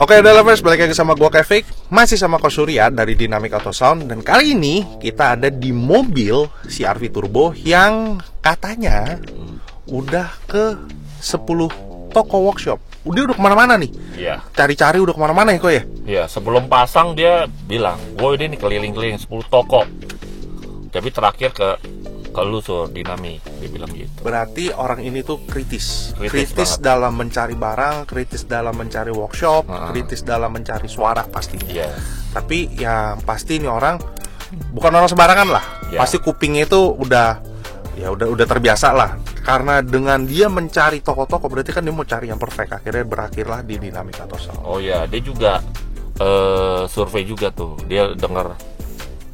Oke, udah lovers, balik lagi sama gua Kevik. Masih sama Ko Surya dari Dynamic Auto Sound. Dan kali ini kita ada di mobil CR-V Turbo yang katanya udah ke 10 toko workshop. Udah kemana-mana nih. Iya. Cari-cari udah kemana-mana ya Ko ya? Iya, sebelum pasang dia bilang, gue ini keliling-keliling 10 toko. Tapi terakhir ke lu Sur, Dynamic, dia bilang gitu. Berarti orang ini tuh kritis Kritis dalam mencari barang, kritis dalam mencari workshop, kritis dalam mencari suara pasti. Iya. Tapi yang pasti nih orang bukan orang sembarangan lah. Ya. Pasti kupingnya itu udah terbiasa lah. Karena dengan dia mencari toko-toko berarti kan dia mau cari yang perfect. Akhirnya berakhirlah di Dynamic Auto Sound. Oh iya, dia juga survei juga tuh. Dia dengar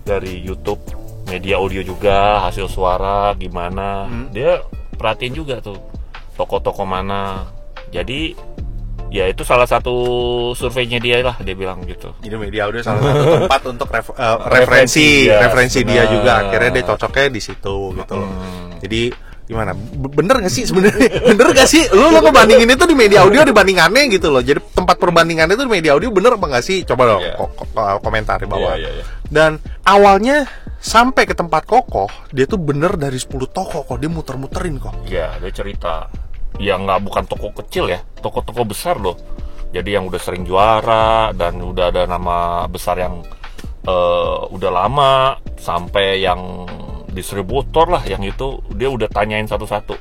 dari YouTube, media audio juga, hasil suara gimana. Dia perhatiin juga tuh toko-toko mana. Jadi ya itu salah satu surveinya dia lah, dia bilang gitu. Jadi media audio salah satu tempat untuk referensi dia juga. Akhirnya dia cocoknya di situ gitu loh. Jadi gimana? Bener gak sih sebenarnya? Bener gak sih? Lu ngebandingin itu di media audio dibandingannya gitu loh. Jadi tempat perbandingannya itu di media audio bener apa gak sih? Coba dong komentar di bawah. Dan awalnya sampai ke tempat kokoh, dia tuh bener dari 10 toko kok. Dia muter-muterin kok. Iya, dia cerita. Ya bukan toko kecil ya, toko-toko besar loh. Jadi yang udah sering juara dan udah ada nama besar yang udah lama, sampai yang distributor lah, yang itu dia udah tanyain satu-satu.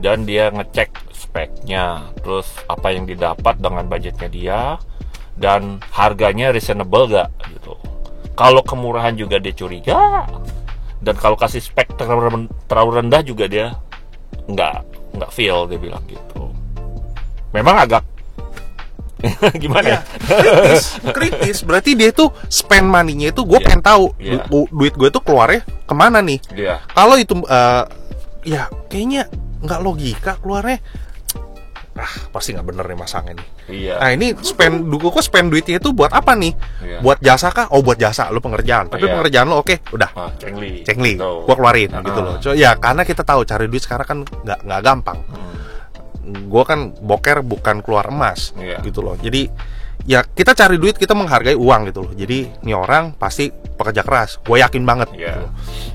Dan dia ngecek speknya, terus apa yang didapat dengan budgetnya dia, dan harganya reasonable gak gitu. Kalau kemurahan juga dia curiga, dan kalau kasih spek terlalu rendah juga dia nggak feel, dia bilang gitu. Memang agak gimana? Kritis. Berarti dia tuh spend money-nya itu gue pengen tahu duit gue tuh keluarnya kemana nih. Kalau itu ya kayaknya nggak logika keluarnya. Pasti nggak bener nih masangnya nih. Nah ini spend duitnya itu buat apa nih? Buat jasa kah? Oh buat jasa, lu pengerjaan. Tapi pengerjaan lo oke, udah. Cengli, gua keluarin gitu loh. Ya karena kita tahu cari duit sekarang kan nggak gampang. Gua kan boker bukan keluar emas gitu loh. Jadi ya kita cari duit, kita menghargai uang gitu loh. Jadi nih orang pasti pekerja keras. Gue yakin banget. Gitu.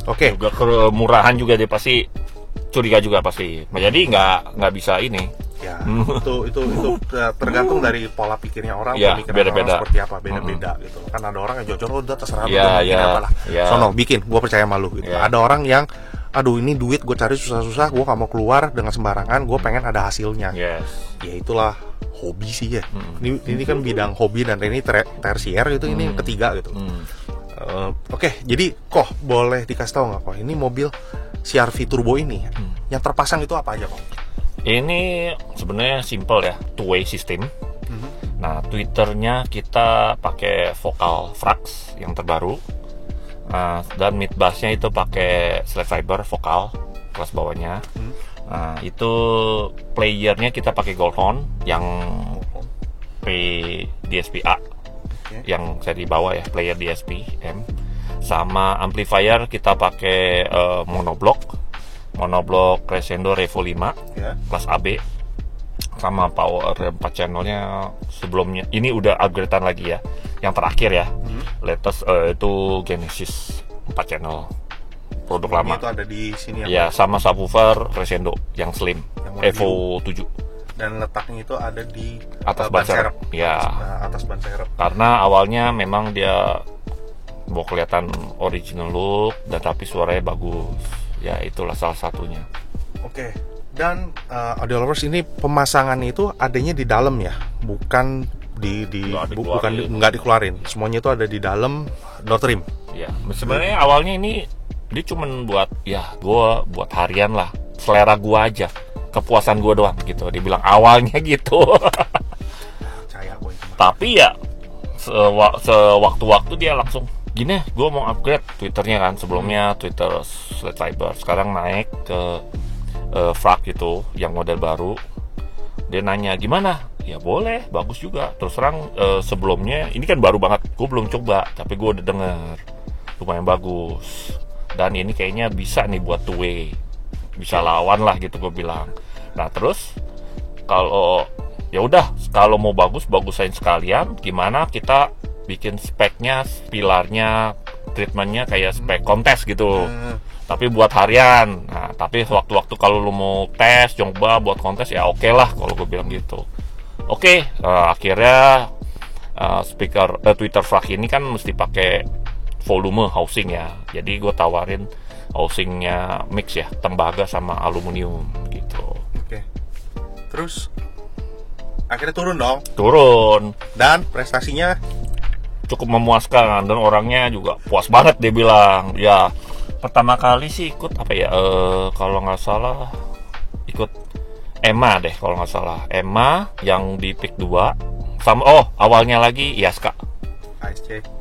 Oke. Juga kemurahan juga dia pasti curiga juga pasti. Jadi nggak bisa ini. Ya, itu tergantung dari pola pikirnya orang, beda-beda. Orang seperti apa, beda-beda gitu. Kan ada orang yang jujur udah terserah lu bikin apa lah. Sono bikin, gue percaya sama lu gitu. Ada orang yang aduh ini duit gue cari susah-susah, gue gak mau keluar dengan sembarangan, gue pengen ada hasilnya. Ya itulah hobi sih ya. Ini kan bidang hobi dan ini tersier gitu, ini yang ketiga gitu. Oke, jadi kok boleh dikasih tahu nggak kok ini mobil CR-V Turbo ini yang terpasang itu apa aja kok? Ini sebenarnya simple ya, two-way system. Nah, tweeternya kita pakai vokal Frax yang terbaru. Dan mid bassnya itu pakai slide fiber vokal kelas bawahnya. Itu playernya kita pakai Goldhorn yang DSP A, yang saya di bawah ya, player DSP M. Sama amplifier kita pakai monoblock Crescendo Revo 5 kelas AB, sama power 4 channelnya sebelumnya. Ini udah upgradean lagi ya, yang terakhir ya, latest itu Genesis 4 channel, produk lama. Itu ada di sini ya, sama subwoofer Crescendo yang slim Evo 7. Dan letaknya itu ada di atas ban serep. Atas ban serep. Karena awalnya memang dia mau kelihatan original look dan tapi suaranya bagus. Ya itulah salah satunya. Oke. Dan audio lovers, ini pemasangan itu adanya di dalam ya, bukan nggak dikeluarin. Semuanya itu ada di dalam door trim. Ya, sebenarnya awalnya ini dia cuman buat buat harian lah, selera gua aja, kepuasan gua doang gitu. Dia bilang awalnya gitu. Percaya gue. Tapi ya sewaktu-waktu dia langsung gini, gue mau upgrade Twitternya kan, sebelumnya Twitter slide fiber, sekarang naik ke Frax itu yang model baru. Dia nanya gimana, ya boleh, bagus juga. Terus terang sebelumnya ini kan baru banget, gue belum coba, tapi gue udah denger lumayan bagus. Dan ini kayaknya bisa nih buat two way, bisa lawan lah gitu gue bilang. Nah terus kalau ya udah, kalau mau bagusin sekalian, gimana kita bikin speknya, pilarnya, treatmentnya kayak spek kontes gitu. Tapi buat harian. Nah, tapi waktu-waktu kalau lu mau tes, coba buat kontes ya oke lah kalau gue bilang gitu. Oke, akhirnya speaker Twitter Frag ini kan mesti pakai volume housing ya. Jadi gue tawarin housingnya mix ya, tembaga sama aluminium gitu. Oke. Terus akhirnya turun dong. Turun. Dan prestasinya cukup memuaskan dan orangnya juga puas banget, dia bilang. Ya, pertama kali sih ikut apa ya? Kalau nggak salah ikut EMA deh kalau nggak salah. EMA yang di PIK 2 sama awalnya lagi IASKA.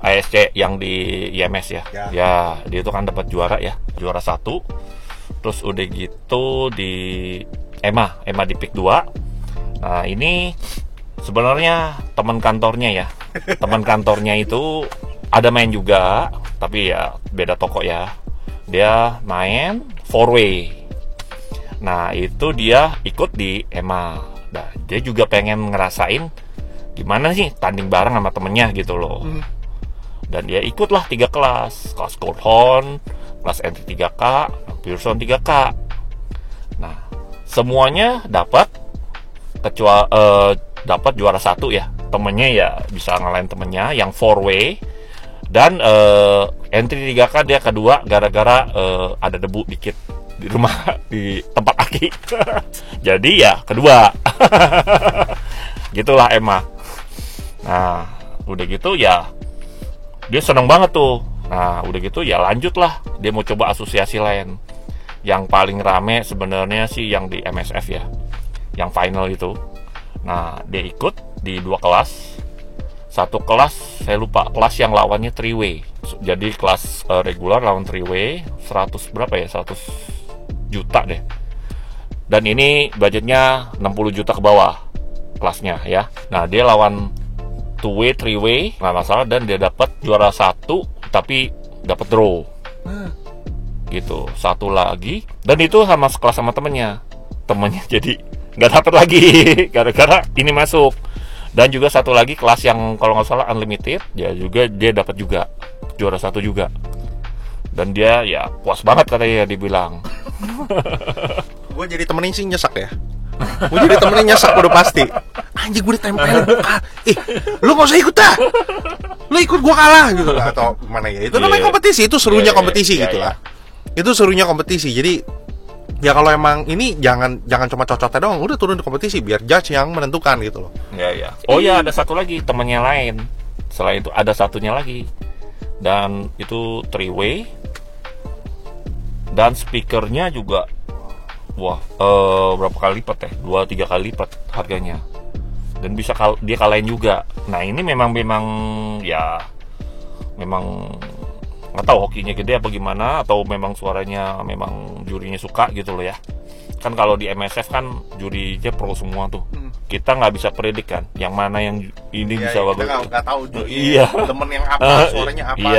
ASC yang di IMS ya. Ya, dia itu kan dapat juara 1. Terus udah gitu di EMA di PIK 2. Nah, ini sebenarnya teman kantornya ya. Teman kantornya itu ada main juga, tapi ya beda toko ya. Dia main 4-way. Nah, itu dia ikut di EMA. Nah, dia juga pengen ngerasain gimana sih tanding bareng sama temennya gitu loh. Dan dia ikutlah 3 kelas Gold Horn, kelas entry 3K, Pearson 3K. Nah, semuanya dapat kecuali dapat juara 1 ya. Temennya ya bisa ngalahin temennya yang 4-way. Dan entry 3K dia kedua gara-gara ada debu dikit di rumah di tempat aki. Jadi ya kedua. Gitulah EMA. Nah, udah gitu ya dia seneng banget tuh. Nah, udah gitu ya lanjutlah, dia mau coba asosiasi lain. Yang paling rame sebenarnya sih yang di MSF ya, yang final itu. Nah, dia ikut di 2 kelas. 1 kelas saya lupa, kelas yang lawannya 3-way. Jadi kelas regular lawan 3-way 100 berapa ya, 100 juta deh. Dan ini budgetnya 60 juta ke bawah kelasnya ya. Nah, dia lawan 2-way, 3-way nggak masalah, dan dia dapat juara 1 tapi dapat draw gitu. 1 lagi, dan itu sama sekelas sama temennya jadi nggak dapat lagi gara-gara ini masuk. Dan juga 1 lagi kelas yang kalau nggak salah unlimited, dia dapat juga juara 1 juga. Dan dia ya puas banget katanya, dibilang. Gue jadi temennya sih nyesek ya. Gue jadi temennya nyesek udah pasti. Anjing, gue ditempelin buka. Lu gak usah ikut dah. Lu ikut gue kalah gitu lah, atau mana ya. Itu namanya kompetisi, itu serunya kompetisi gitu lah. Itu serunya kompetisi. Jadi ya kalau emang ini jangan cuma cocoknya doang, udah turun di kompetisi biar judge yang menentukan gitu loh. Iya. Oh ya, ada 1 lagi temennya lain. Selain itu ada 1-nya lagi. Dan itu 3-way. Dan speakernya juga berapa kali lipat ya? 2-3 kali lipat harganya. Dan bisa dia kalahin juga. Nah, ini memang ya memang nggak tahu hokinya gede apa gimana, atau memang suaranya memang jurinya suka gitu loh ya. Kan kalau di MSF kan jurinya pro semua tuh. Kita nggak bisa predik kan yang mana yang ini bisa bagus. Kita nggak tahu jurinya temen yang apa, suaranya apa.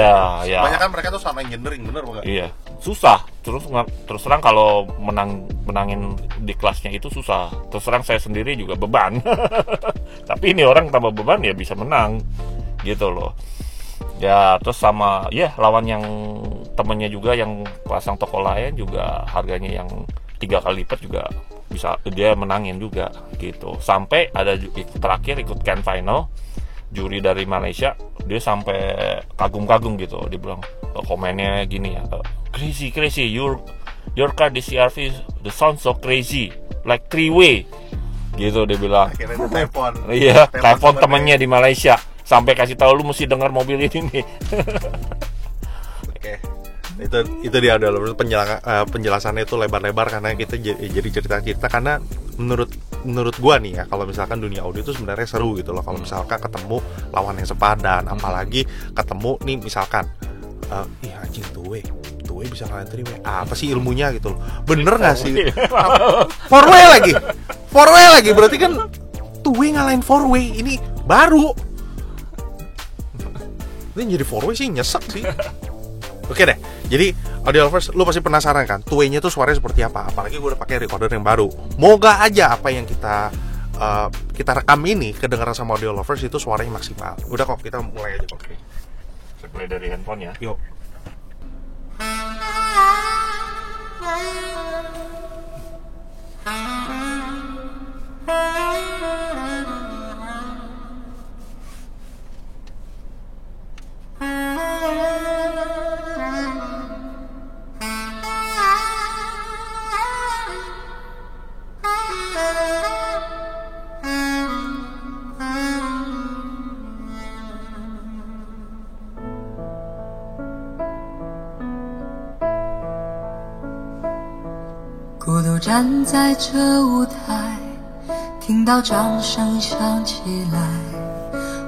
Iya. Banyak kan mereka tuh sama gendering, bener nggak? Iya, susah. Terus terang kalau menangin di kelasnya itu susah. Terus terang saya sendiri juga beban. Tapi ini orang tambah beban ya bisa menang gitu loh. Ya, terus sama lawan yang temennya juga yang pasang toko lain juga harganya yang 3 kali lipat juga bisa dia menangin juga gitu. Sampai ada terakhir ikut Grand Final, juri dari Malaysia, dia sampai kagum-kagum gitu. Dia bilang, komennya gini ya, crazy your car di CR-V the sound so crazy like 3-way gitu, dia bilang. Akhirnya telepon. Iya, telepon temennya di Malaysia sampai kasih tahu, lu mesti dengar mobil ini nih. Oke. Itu dia adalah penjelasannya itu lebar-lebar karena kita jadi cerita-cerita, karena menurut gua nih ya, kalau misalkan dunia audio itu sebenarnya seru gitu loh kalau misalkan ketemu lawan yang sepadan, apalagi ketemu nih misalkan anjing tuwe bisa ngalahin 3-way, apa sih ilmunya gitu loh, bener nggak sih? 4-way lagi berarti kan 2-way ngalahin 4-way, ini baru ini jadi 4-way sih nyesek sih. Oke deh, jadi audio lovers, lu pasti penasaran kan 2-way-nya tuh suaranya seperti apa, apalagi gue udah pakai recorder yang baru. Moga aja apa yang kita kita rekam ini kedengaran sama audio lovers itu suaranya maksimal. Udah kok, kita mulai aja kok. Saya mulai dari handphone ya. Yuk.孤独站在这舞台，听到掌声响起来，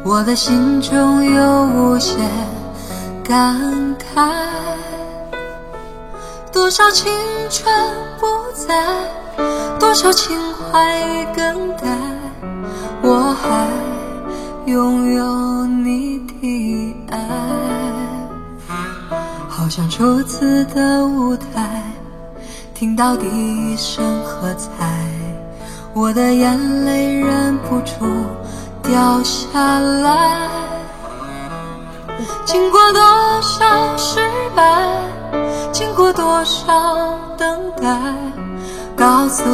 我的心中有无限感慨。多少青春不在，多少情怀已更改，我还拥有你的爱。好像初次的舞台，听到第一声喝彩，我的眼泪忍不住掉下来。经过多少失败，经过多少等待，告诉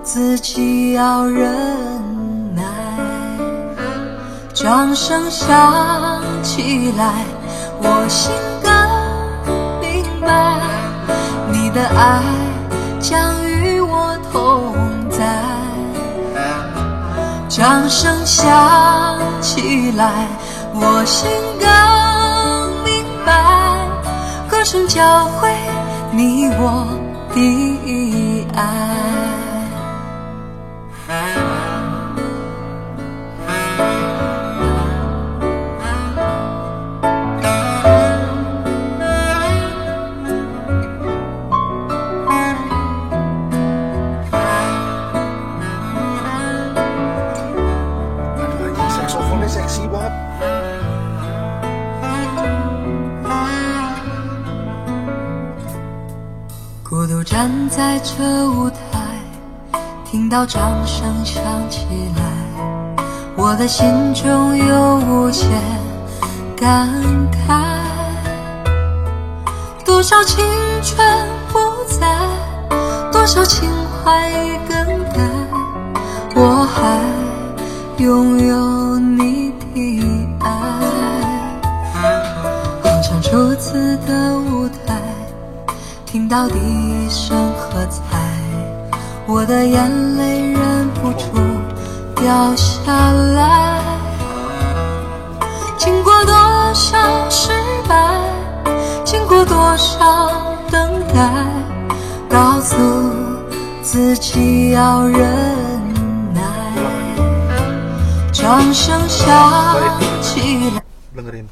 自己要忍耐。掌声响起来，我心更明白，你的爱将与我同在。掌声响起来，我心更明白，歌声教会你我的爱。Seksi banget.孤独站在这舞台，听到掌声响起来，我的心中有无限感慨。多少青春不在，多少情怀已更改，我还拥有你的爱。好像初次的舞台，听到第一声喝彩，我的眼泪忍不住掉下来。经过多少失败，经过多少等待，告诉自己要忍耐。掌声响起来。Dengerin.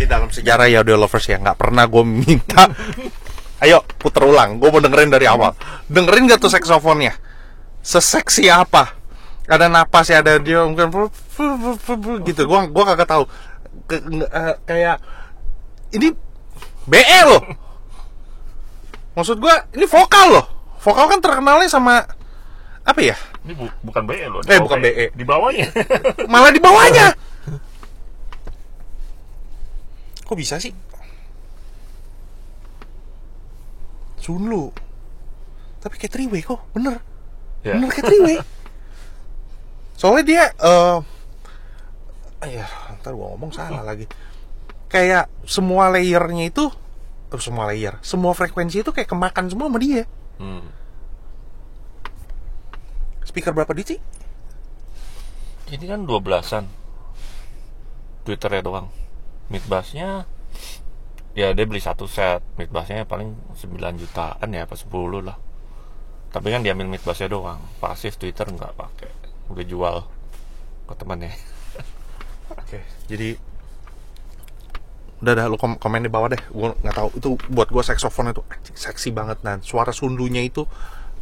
Ini dalam sejarah ya audio lovers ya, nggak pernah gue minta. Ayo puter ulang, gue mau dengerin dari awal. Dengerin gak tuh saksofonnya? Seseksi apa? Ada napas ya, ada dia mungkin gitu. Gue kagak tahu. Kayak ini BE loh. Maksud gue ini vokal loh. Vokal kan terkenalnya sama apa ya? Ini bukan BE loh. Bukan BE. Di bawahnya. Malah di bawahnya. Kok bisa sih? Sunlu. Tapi kayak three-way kok, bener. Yeah. Bener kayak three-way. Soalnya dia ntar gua ngomong salah lagi. Kayak semua layernya itu semua frekuensi itu kayak kemakan semua sama dia. Speaker berapa DC? Ini kan 12-an. Twitternya doang. Mid bassnya ya dia beli satu set, mid bassnya paling 9 jutaan ya, apa 10 lah. Tapi kan dia ambil mid bassnya doang, pasif Twitter nggak pakai, udah jual ke temannya. Oke, jadi udah lu komen di bawah deh. Gue nggak tahu itu buat gue saksofon itu seksi banget, dan suara sundunya itu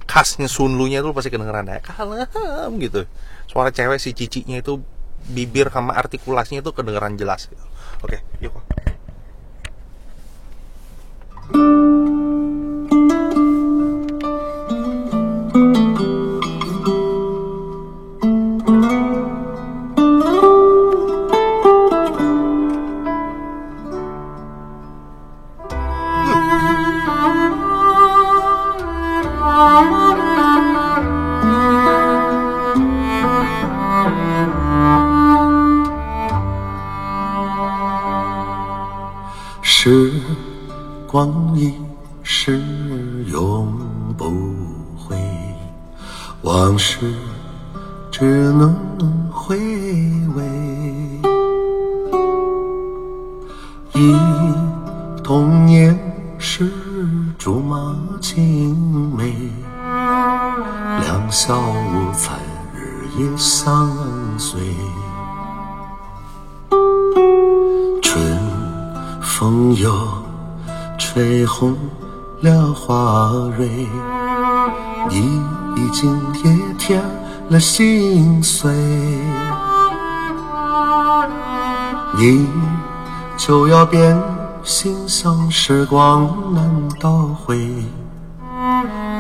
khasnya sundunya itu pasti kedengeran ya, kalem gitu. Suara cewek si cicinya itu bibir sama artikulasinya itu kedengeran jelas gitu. Oke, yuk.时光一逝永不回，往事只能回味。忆童年时竹马青梅，两小无猜日夜相随。风又吹红了花蕊，你已经也添了心碎，你就要变心像时光难倒回，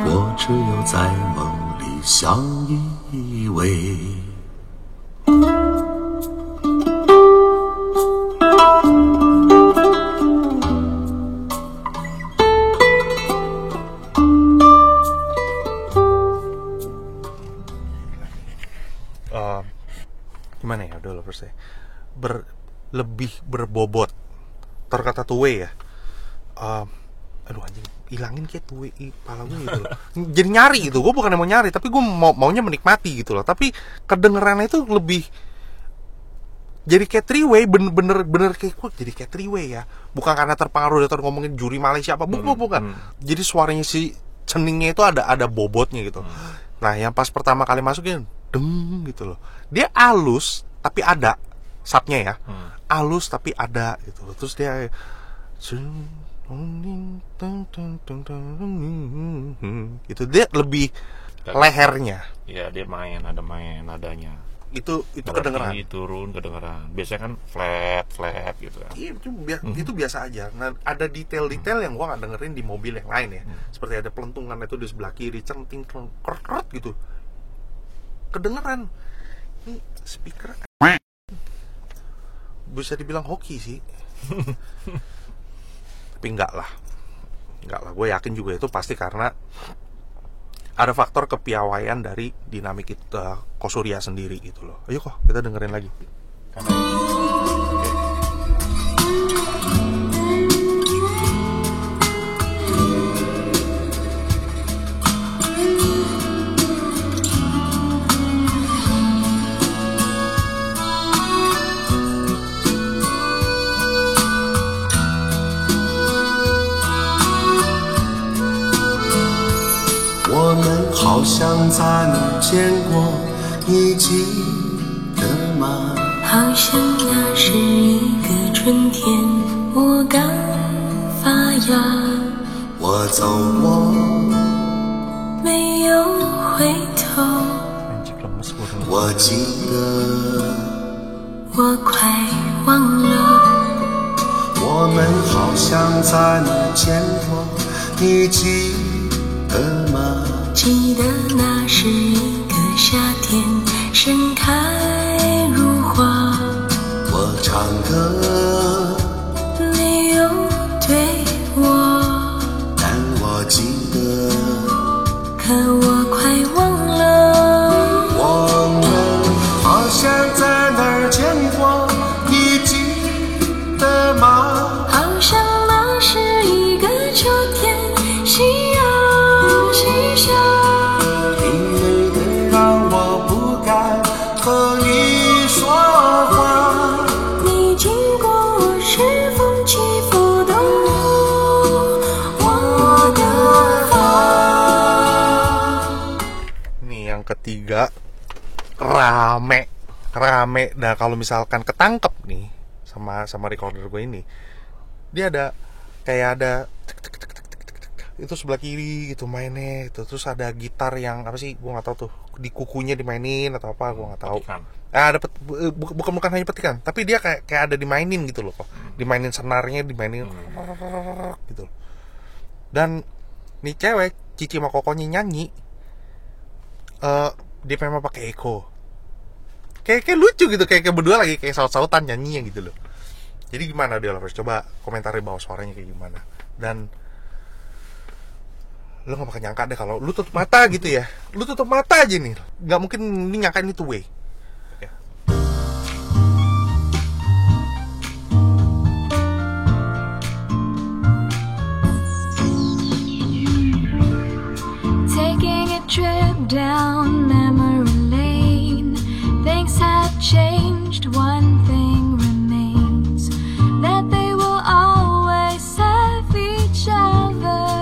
我只有在梦里相依偎。Gimana ya, udah loh saya lebih berbobot terkata tuwe ya. Aduh anjing, hilangin kayak tuwe pala gue gitu loh. Jadi nyari gitu, gue bukan mau nyari, tapi gue maunya menikmati gitu loh. Tapi kedengerannya itu lebih jadi kayak three-way, bener kayak gue jadi kayak three-way ya. Bukan karena terpengaruh dari ngomongin juri Malaysia apa, bukan. Jadi suaranya si ceningnya itu ada bobotnya gitu. Nah yang pas pertama kali masukin deng gitu loh, dia halus tapi ada subnya ya, halus tapi ada gitu loh. Terus dia gitu, dia lebih lehernya ya, dia ada main nadanya itu kedengeran, tinggi, turun kedengeran. Biasanya kan flat gitu kan. Iya, itu biasa aja. Nah, ada detail-detail yang gua nggak dengerin di mobil yang lain ya. Seperti ada pelentungan itu di sebelah kiri, centing keret gitu. Kedengeran. Ini speaker bisa dibilang hoki sih. Tapi enggak lah. Gue yakin juga itu pasti karena ada faktor kepiawaian dari dinamik Kosurya sendiri gitu loh. Ayo kok kita dengerin lagi. Okay. 我们好像在哪儿见过，你记得吗？好像那是一个春天，我刚发芽。我走过，没有回头。我记得，我快忘了。我们好像在哪儿见过，你记得吗？记得那是一个夏天，盛开如花。我唱歌，你又对我，但我记得，可我快忘了。我们好像在哪儿见过，你记得吗？好像那是一个秋天，夕阳西下。你美得让我不敢和你说话。你经过我是风起拂动我的发。Ini yang ketiga rame rame. Nah kalau misalkan ketangkep nih sama recorder gue ini, dia ada kayak ada itu sebelah kiri gitu mainnya itu, terus ada gitar yang apa sih gue nggak tahu tuh, di kukunya dimainin atau apa gue nggak tahu. Ada bukan hanya petikan, tapi dia kayak ada dimainin gitu loh, dimainin senarnya, dimainin gitu. Dan nih cewek Cici sama Kokonya nyanyi, dia memang pakai echo, kayak lucu gitu, kayak berdua lagi kayak saut-sautan nyanyinya gitu loh. Jadi gimana dia lovers, coba komentar di bawah suaranya kayak gimana. Dan lu gak bakal nyangka deh kalau lu tutup mata gitu ya, lu tutup mata aja nih, gak mungkin ini nyangka ini two way. Taking a trip down memory lane, things have changed, one thing remains, that they will always have each other.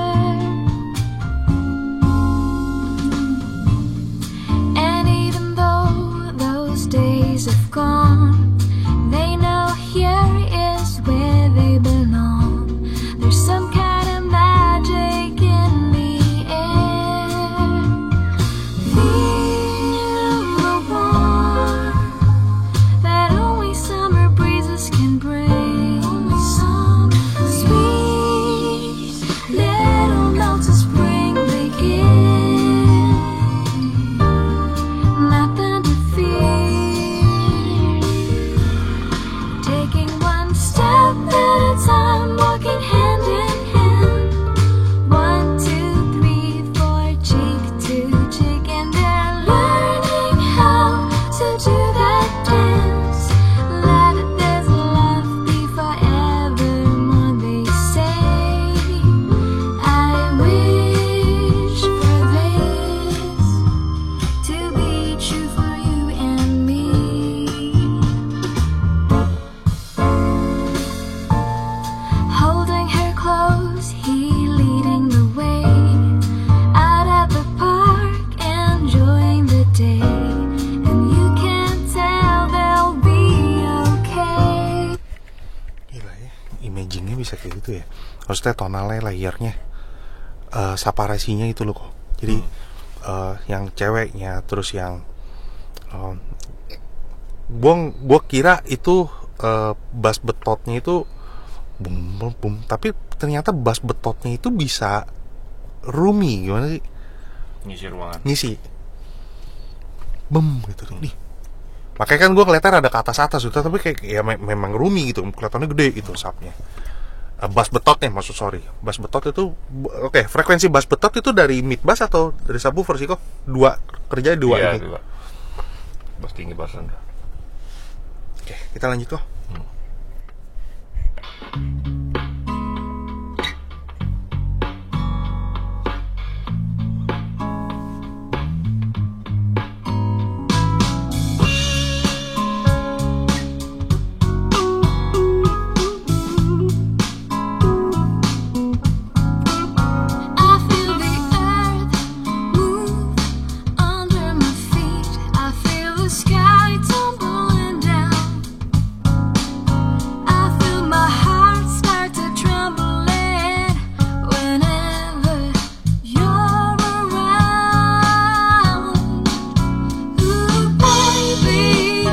And even though those days have gone, they know here is where they belong. There's some kind of magic in the air. Feel the warmth that only summer breezes can bring. Sweet little notes of spring begin. Nothing to fear. Taking one step at a time, walking hand in hand. 1, 2, 3, 4, cheek to cheek, and they're learning how to do that dance. Let this love be forevermore, they say. I wish for this to be true for you and me. Holding her close, he leading the way out at the park, enjoying the day, and you can tell they'll be okay. Gila ya, imagingnya bisa kayak gitu ya. Maksudnya tonalnya, layernya, saparasinya itu loh kok. Jadi yang ceweknya, terus yang gua kira itu bass betotnya itu bum bum bum, tapi ternyata bass betotnya itu bisa roomy, gimana sih? Ngisi ruangan. Ngisi bum gitu nih. Makanya kan gue ngeliatnya ada ke atas gitu, tapi kayak ya memang roomy gitu, kelihatannya gede gitu sapnya. Bass betotnya bass betot itu oke, frekuensi bass betot itu dari mid bass atau dari subwoofer sih kok? Kerjanya dua iya, ini. Dua. Bass tinggi, bass rendah. Oke, kita lanjut kok. I feel the earth move under my feet. I feel the sky tumbling down. I feel my heart start to trembling whenever you're around. Ooh, baby,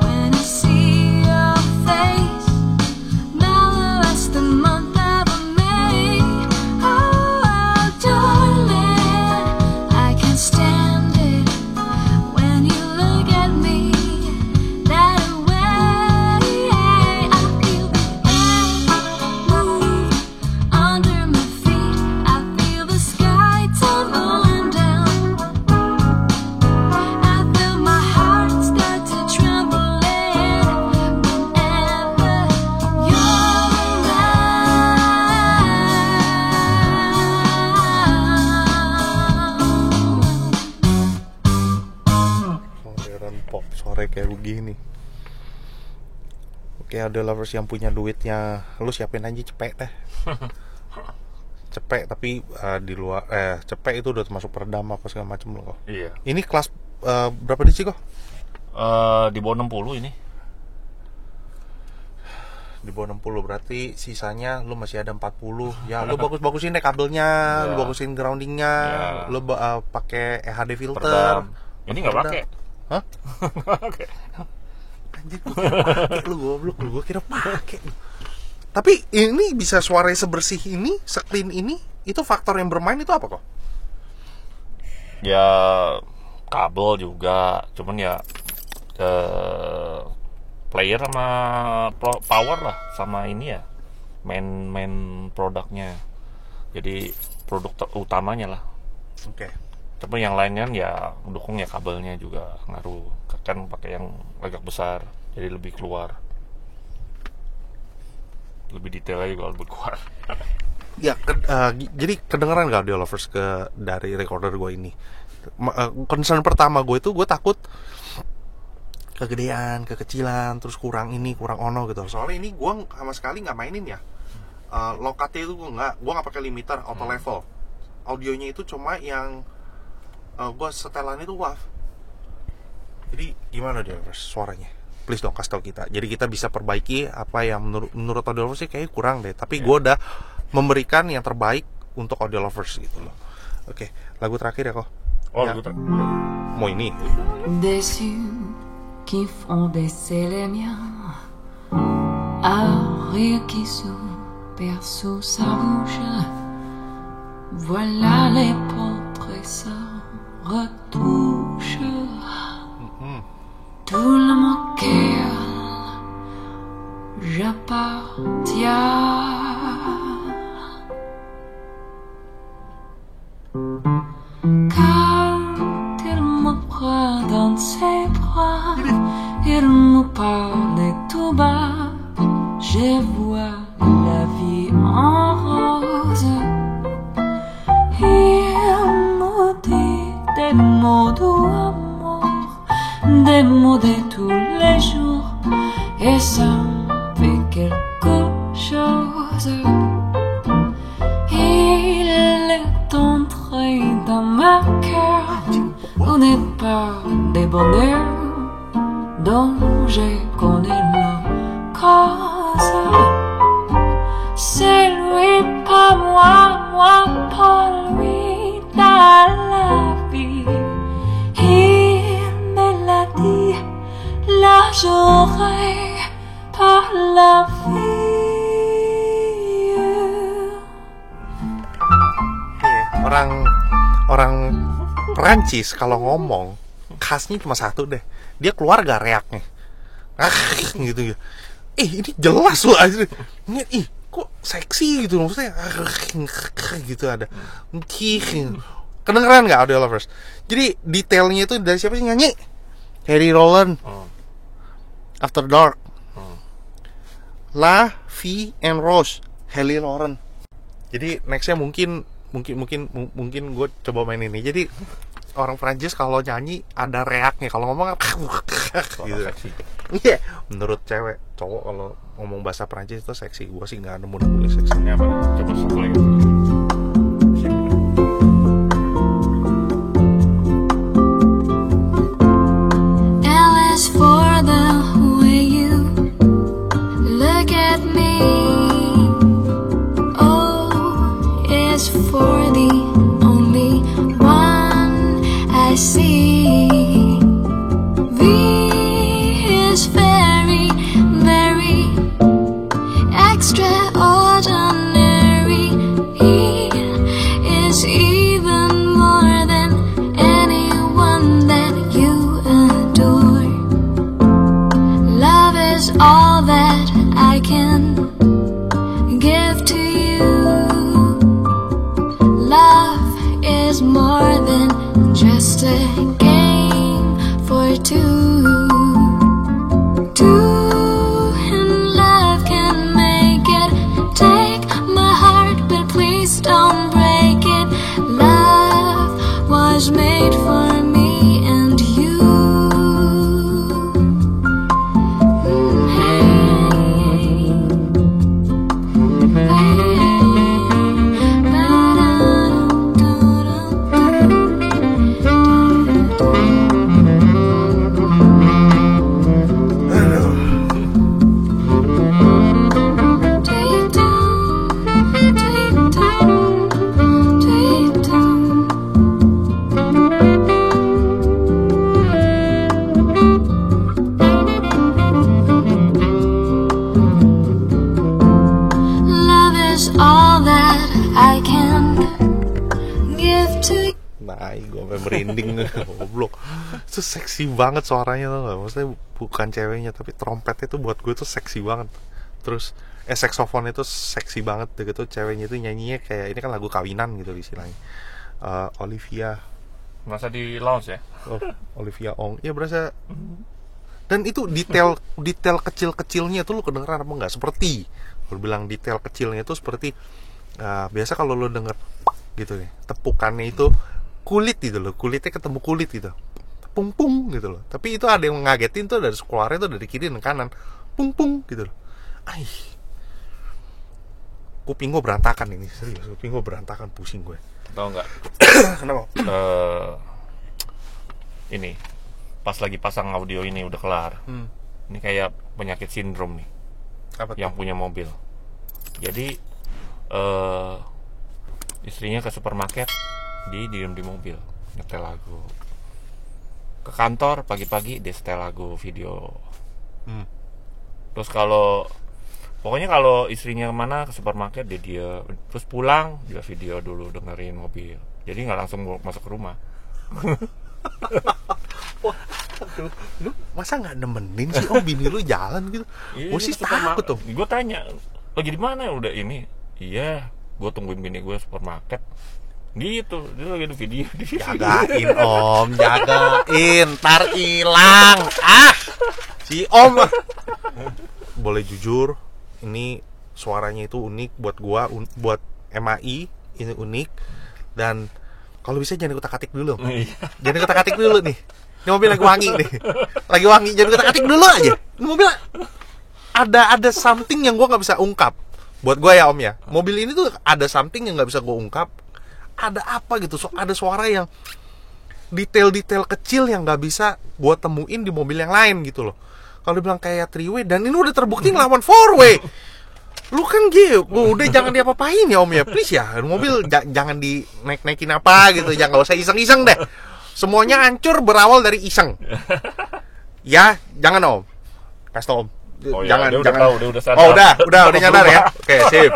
when I see your face, now the rest the month of May. Oh, darling, I can't stand it when you look at me that way. I feel the earth move under my feet. I feel the sky tumbling down. I feel my heart start to tremble whenever you're around. Modern pop sore kayak begini. Oke, ada lovers yang punya duitnya, lu siapin aja cepet deh. Cepet tapi di luar cepet itu udah termasuk peredam apa segala macam loh kok. Iya. Ini kelas berapa di sih kok? Di bawah 60 ini. Di bawah 60 berarti sisanya lu masih ada 40. Ya lu bagus-bagusin deh kabelnya, lu bagusin groundingnya, lu pakai EHD filter. Perdam. Ini nggak pakai. Hah? Oke. Anjir, gue kira pake lu goblok, gue kira pakai. Tapi ini bisa suaranya sebersih ini, se-clean ini, itu faktor yang bermain itu apa kok? Ya kabel juga, cuman ya player sama power lah, sama ini ya main produknya. Jadi produk utamanya lah. Oke. Tapi yang lainnya ya dukung ya, kabelnya juga ngaruh. Kan pakai yang agak besar, jadi lebih keluar. Lebih detail lagi kalau keluar. Ya, jadi kedengeran gak audio lovers dari recorder gue ini? Concern pertama gue itu gue takut kegedean, kekecilan, terus kurang ini, kurang ono gitu. Soalnya ini gue sama sekali nggak mainin ya. Lokatnya itu gue nggak pakai limiter, auto level. Audionya itu cuma yang gue setelan itu WAV. Jadi gimana dia suaranya? Please dong kasih tau kita. Jadi kita bisa perbaiki apa yang menurut audio lovers sih kayaknya kurang deh. Tapi gue udah memberikan yang terbaik untuk audio lovers gitu loh. Oke, lagu terakhir ya kok. Lagu terakhir. Mau ini. Qui font baisser les miens, un rire qui s'opère sous sa bouche. Voilà les portraits sans retouche. Tout le monde auquel j'appartiens. Quand il me prend dans ses bras, il me parle tout bas. Je vois la vie en rose. Il me dit des mots d'amour, des mots de tous les jours, et ça me fait quelque chose. Il est entré dans ma cœur, on n'est pas des bonheurs dont je connais la cause. C'est lui pas moi, moi pas lui, dans la vie. Il me l'a dit, là j'aurais pas la vie. Orang Perancis kalau ngomong khasnya cuma satu deh, dia keluar gak reaknya gitu. Ini jelas loh aja. Kok seksi gitu maksudnya gitu ada. Kedengeran nggak audio lovers? Jadi detailnya itu dari siapa sih nyanyi? Kelly Rowland. After Dark. La Vie en Rose, Kelly Rowland. Jadi nextnya mungkin gue coba main ini. Jadi orang Prancis kalau nyanyi ada reaknya, kalau ngomong gitu. Iya, menurut cewek, cowok kalau ngomong bahasa Prancis itu seksi. Gue sih nggak nemu seksinya apa. Coba satu lagi. L is for the way you look at me. O is for the only one I see. V is very, very extraordinary. all that I can give to you. Nah, gue sampai merinding. Goblok. Itu seksi banget suaranya tuh gak? Maksudnya bukan ceweknya, tapi trompetnya tuh buat gue tuh seksi banget. Terus saxophone itu seksi banget gitu. Ceweknya tuh nyanyinya kayak, ini kan lagu kawinan gitu istilahnya. Olivia. Masa di lounge ya? Olivia Ong. Ya berasa. Dan itu detail kecil-kecilnya tuh lu kedengeran apa enggak? Seperti lu bilang detail kecilnya tuh seperti biasa kalau lu denger gitu nih, tepukannya itu kulit gitu loh, kulitnya ketemu kulit gitu, pung gitu loh. Tapi itu ada yang ngagetin tuh dari keluarnya tuh dari kiri dan kanan, pung gitu loh. Kuping gue berantakan ini, serius. Kuping gue berantakan, pusing gue. Tahu nggak? Kenapa? Ini pas lagi pasang audio ini udah kelar. Ini kayak penyakit sindrom nih. Apa yang punya mobil. Jadi istrinya ke supermarket, dia diem di mobil nyetel lagu. Ke kantor pagi-pagi dia setel lagu video. Terus pokoknya kalau istrinya kemana ke supermarket dia terus pulang dia video dulu dengerin mobil. Jadi nggak langsung masuk ke rumah. Lu masa nggak nemenin sih bini lu jalan gitu? Gue sih takut tuh. Gue tanya lagi di mana, udah ini. Iya, gue tungguin bini gue supermarket. Gitu, dia lagi ada video. Jagain jagain, ntar hilang. Si Om. Boleh jujur, ini suaranya itu unik buat gua, buat MAI ini unik. Dan kalau bisa jangan kutak-katik dulu. Jangan kutak-katik dulu nih. Ini mobil lagi wangi nih. Lagi wangi, jangan kutak-katik dulu aja. Ini mobil ada something yang gua nggak bisa ungkap. Buat gua ya Om ya. Mobil ini tuh ada something yang nggak bisa gua ungkap. Ada apa gitu? Ada suara yang detail-detail kecil yang nggak bisa gua temuin di mobil yang lain gitu loh. Kalau dibilang kayak 3-way, dan ini udah terbukti ngelawan 4-way. Lu kan gitu, udah jangan diapa-apain ya Om ya, please ya. Mobil jangan dinaik-naikin apa gitu, jangan, nggak usah iseng-iseng deh. Semuanya hancur berawal dari iseng. Ya, jangan Om. Kasih tau Om. Oh, jangan, ya, jangan. Udah sadar. Oh, udah nyadar ya. Oke, sip.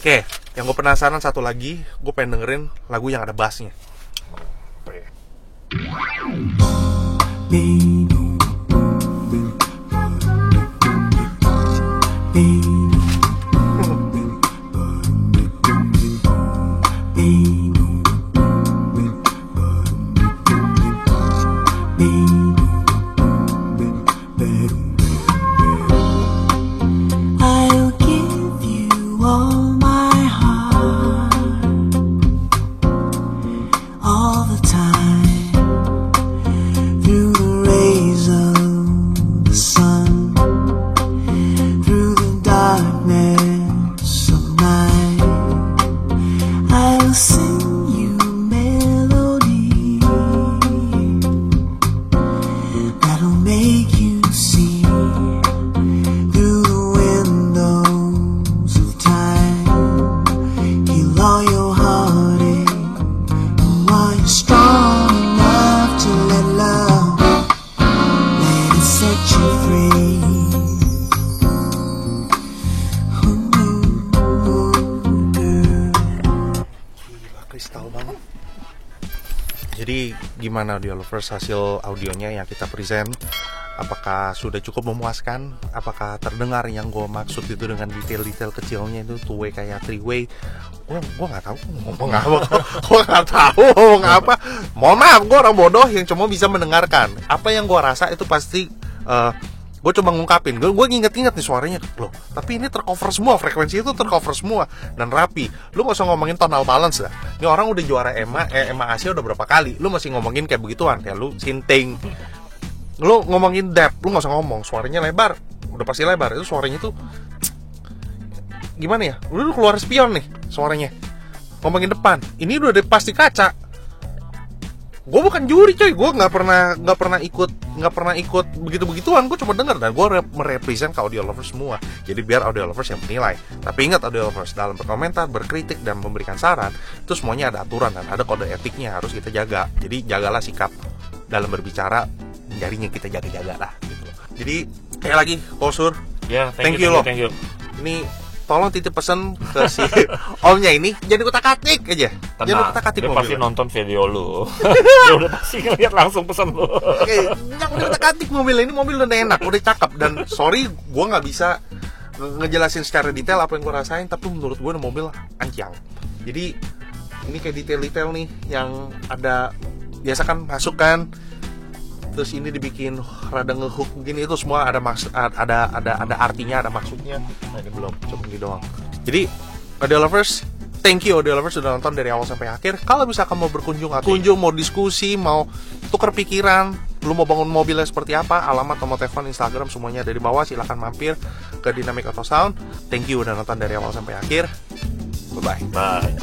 Oke, yang gue penasaran satu lagi, gue pengen dengerin lagu yang ada bassnya. I'll give you all my heart, all the time, through the rays of the sun, through the darkness of night. I'll sing you melody that'll make you see through the windows of time. Heal all your heartache, and while you're strong enough to let love, let it set you free. Gila, kristal banget. Jadi gimana Audio Lovers, hasil audionya yang kita present? Apakah sudah cukup memuaskan? Apakah terdengar yang gue maksud itu dengan detail-detail kecilnya itu 2-way kayak 3-way? Gue nggak tahu ngomong apa. Gue nggak tahu ngomong apa. Mohon maaf, gue orang bodoh yang cuma bisa mendengarkan. Apa yang gue rasa itu pasti gue coba ngungkapin. Gue nginget-nginget nih suaranya loh. Tapi ini tercover semua, frekuensi itu tercover semua dan rapi. Lu nggak usah ngomongin tonal balance dah. Ini orang udah juara EMA Asia udah berapa kali. Lu masih ngomongin kayak begituan, kayak lu sinting. Lu ngomongin depth, lu nggak usah ngomong. Suaranya lebar, udah pasti lebar. Itu suaranya tuh gimana ya? Udah keluar spion nih suaranya. Ngomongin depan, ini udah pasti kaca. Gue bukan juri coy, gue nggak pernah ikut begituan. Gue cuma denger dan gue merepresent ke Audio Lovers semua. Jadi biar Audio Lovers yang menilai. Tapi ingat Audio Lovers, dalam berkomentar, berkritik dan memberikan saran itu semuanya ada aturan dan ada kode etiknya harus kita jaga. Jadi jagalah sikap dalam berbicara, jarinya kita jaga-jaga lah gitu. Jadi kayak lagi Kosur, Ya, thank you loh. Thank you. Ini tolong titip pesan ke si omnya ini, jadi utak-atik aja. Tenang, jangan utak-atik dia mobil. pasti nonton video lu. Dia udah pasti ngeliat langsung pesan lu. Oke, jangan utak-atik mobil ini, mobil udah enak, udah cakep. Dan sorry, gue nggak bisa ngejelasin secara detail apa yang gue rasain, tapi menurut gue mobil anjang. Jadi ini kayak detail-detail nih yang ada, biasa kan masuk kan, terus ini dibikin rada ngehook begini, itu semua ada maksud, ada artinya, ada maksudnya. Nah ini belum, cuma ini doang. Jadi Audio Lovers, thank you Audio Lovers sudah nonton dari awal sampai akhir. Kalau misalkan mau berkunjung, mau diskusi, mau tukar pikiran, lu mau bangun mobilnya seperti apa, alamat, nomor telepon, Instagram, semuanya ada di bawah. Silahkan mampir ke Dynamic Auto Sound. Thank you udah nonton dari awal sampai akhir. Bye-bye. Bye.